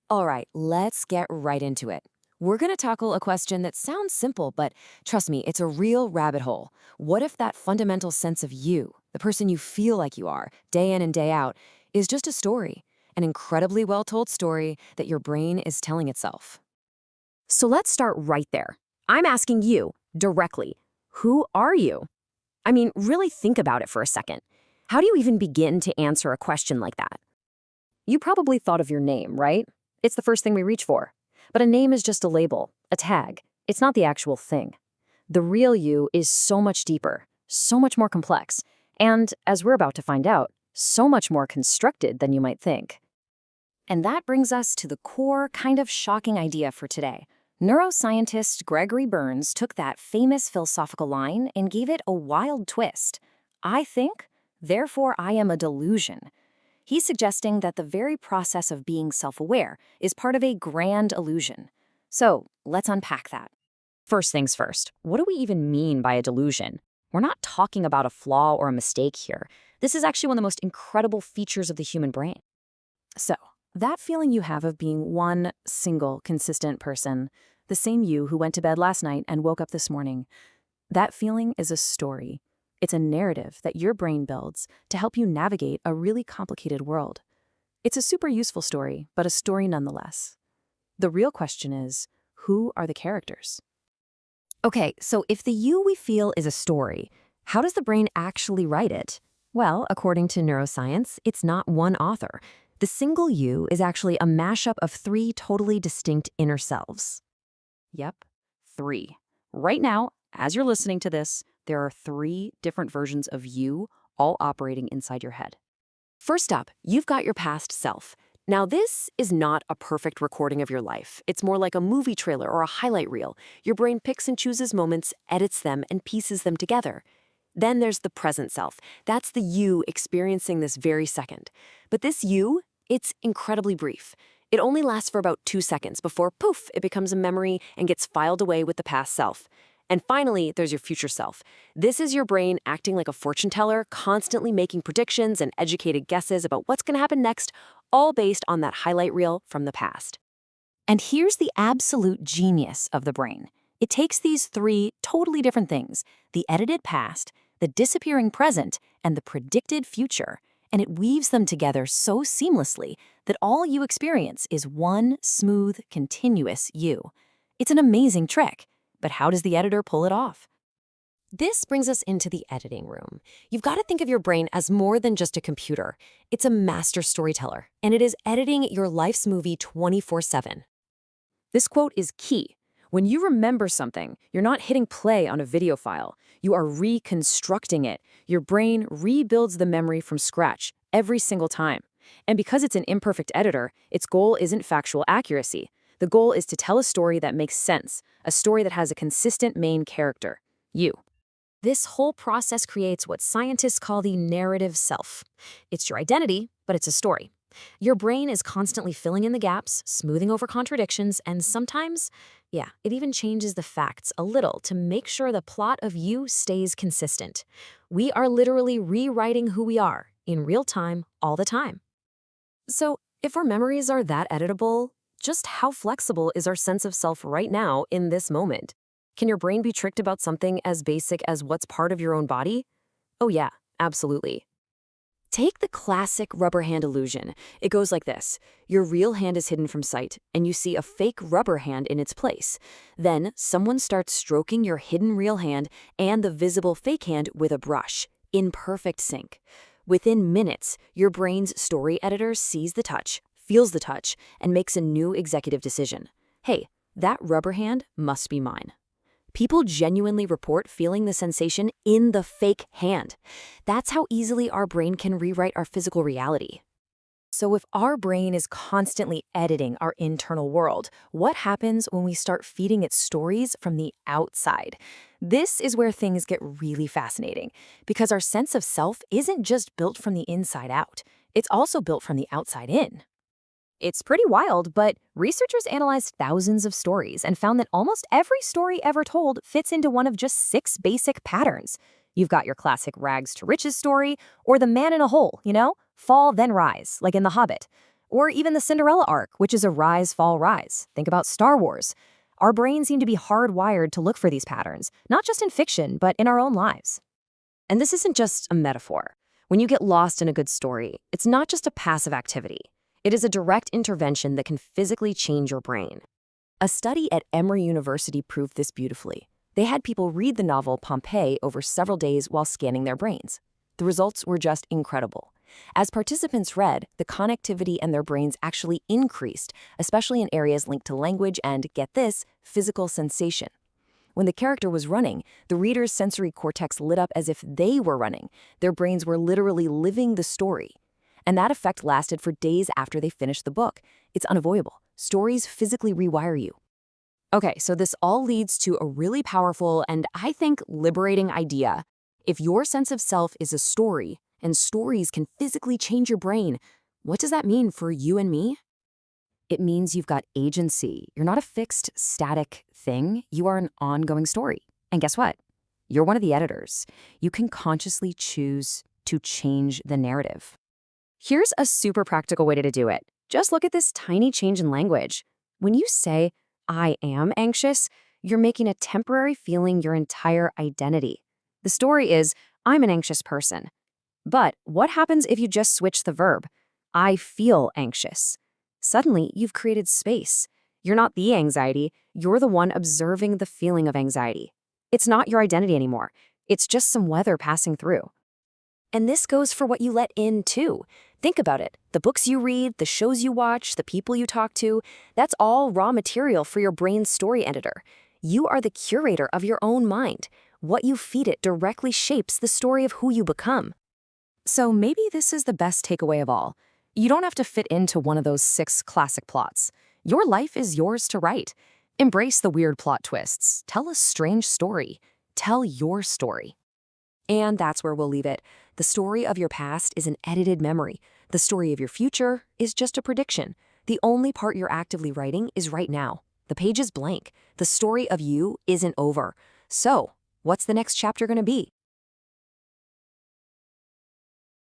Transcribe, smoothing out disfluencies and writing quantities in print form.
All right, let's get right into it. We're going to tackle a question that sounds simple, but trust me, it's a real rabbit hole. What if that fundamental sense of you, the person you feel like you are, day in and day out, is just a story, an incredibly well told story that your brain is telling itself? So let's start right there. I'm asking you directly, who are you? I mean, really think about it for a second. How do you even begin to answer a question like that? You probably thought of your name, right? It's the first thing we reach for. But a name is just a label, a tag. It's not the actual thing. The real you is so much deeper, so much more complex, and, as we're about to find out, so much more constructed than you might think. And that brings us to the core, kind of shocking idea for today. Neuroscientist Gregory Burns took that famous philosophical line and gave it a wild twist. I think, therefore I am a delusion. He's suggesting that the very process of being self-aware is part of a grand illusion. So, let's unpack that. First things first, what do we even mean by a delusion? We're not talking about a flaw or a mistake here. This is actually one of the most incredible features of the human brain. So, that feeling you have of being one single, consistent person, the same you who went to bed last night and woke up this morning, that feeling is a story. It's a narrative that your brain builds to help you navigate a really complicated world. It's a super useful story, but a story nonetheless. The real question is, who are the characters? Okay, so if the you we feel is a story, how does the brain actually write it? Well, according to neuroscience, it's not one author. The single you is actually a mashup of three totally distinct inner selves. Yep, three. Right now, as you're listening to this, there are three different versions of you all operating inside your head. First up, you've got your past self. Now, this is not a perfect recording of your life. It's more like a movie trailer or a highlight reel. Your brain picks and chooses moments, edits them, and pieces them together. Then there's the present self. That's the you experiencing this very second. But this you, it's incredibly brief. It only lasts for about 2 seconds before, poof, it becomes a memory and gets filed away with the past self. And finally, there's your future self. This is your brain acting like a fortune teller, constantly making predictions and educated guesses about what's going to happen next, all based on that highlight reel from the past. And here's the absolute genius of the brain. It takes these three totally different things, the edited past, the disappearing present, and the predicted future, and it weaves them together so seamlessly that all you experience is one smooth, continuous you. It's an amazing trick. But how does the editor pull it off? This brings us into the editing room. You've got to think of your brain as more than just a computer. It's a master storyteller, and it is editing your life's movie 24/7. This quote is key. When you remember something, you're not hitting play on a video file. You are reconstructing it. Your brain rebuilds the memory from scratch every single time. And because it's an imperfect editor, its goal isn't factual accuracy. The goal is to tell a story that makes sense, a story that has a consistent main character, you. This whole process creates what scientists call the narrative self. It's your identity, but it's a story. Your brain is constantly filling in the gaps, smoothing over contradictions, and sometimes, it even changes the facts a little to make sure the plot of you stays consistent. We are literally rewriting who we are in real time, all the time. So, if our memories are that editable, just how flexible is our sense of self right now in this moment? Can your brain be tricked about something as basic as what's part of your own body? Oh yeah, absolutely. Take the classic rubber hand illusion. It goes like this. Your real hand is hidden from sight, and you see a fake rubber hand in its place. Then, someone starts stroking your hidden real hand and the visible fake hand with a brush, in perfect sync. Within minutes, your brain's story editor sees the touch, feels the touch, and makes a new executive decision. Hey, that rubber hand must be mine. People genuinely report feeling the sensation in the fake hand. That's how easily our brain can rewrite our physical reality. So if our brain is constantly editing our internal world, what happens when we start feeding it stories from the outside? This is where things get really fascinating, because our sense of self isn't just built from the inside out. It's also built from the outside in. It's pretty wild, but researchers analyzed thousands of stories and found that almost every story ever told fits into one of just 6 basic patterns. You've got your classic rags to riches story, or the man in a hole, fall then rise, like in The Hobbit. Or even the Cinderella arc, which is a rise, fall, rise. Think about Star Wars. Our brains seem to be hardwired to look for these patterns, not just in fiction, but in our own lives. And this isn't just a metaphor. When you get lost in a good story, it's not just a passive activity. It is a direct intervention that can physically change your brain. A study at Emory University proved this beautifully. They had people read the novel Pompeii over several days while scanning their brains. The results were just incredible. As participants read, the connectivity in their brains actually increased, especially in areas linked to language and, get this, physical sensation. When the character was running, the reader's sensory cortex lit up as if they were running. Their brains were literally living the story. And that effect lasted for days after they finished the book. It's unavoidable. Stories physically rewire you. Okay, so this all leads to a really powerful and, I think, liberating idea. If your sense of self is a story, and stories can physically change your brain, what does that mean for you and me? It means you've got agency. You're not a fixed, static thing. You are an ongoing story. And guess what? You're one of the editors. You can consciously choose to change the narrative. Here's a super practical way to do it. Just look at this tiny change in language. When you say, I am anxious, you're making a temporary feeling your entire identity. The story is, I'm an anxious person. But what happens if you just switch the verb? I feel anxious. Suddenly, you've created space. You're not the anxiety, you're the one observing the feeling of anxiety. It's not your identity anymore. It's just some weather passing through. And this goes for what you let in, too. Think about it. The books you read, the shows you watch, the people you talk to, that's all raw material for your brain's story editor. You are the curator of your own mind. What you feed it directly shapes the story of who you become. So maybe this is the best takeaway of all. You don't have to fit into one of those 6 classic plots. Your life is yours to write. Embrace the weird plot twists. Tell a strange story. Tell your story. And that's where we'll leave it. The story of your past is an edited memory. The story of your future is just a prediction. The only part you're actively writing is right now. The page is blank. The story of you isn't over. So, what's the next chapter going to be?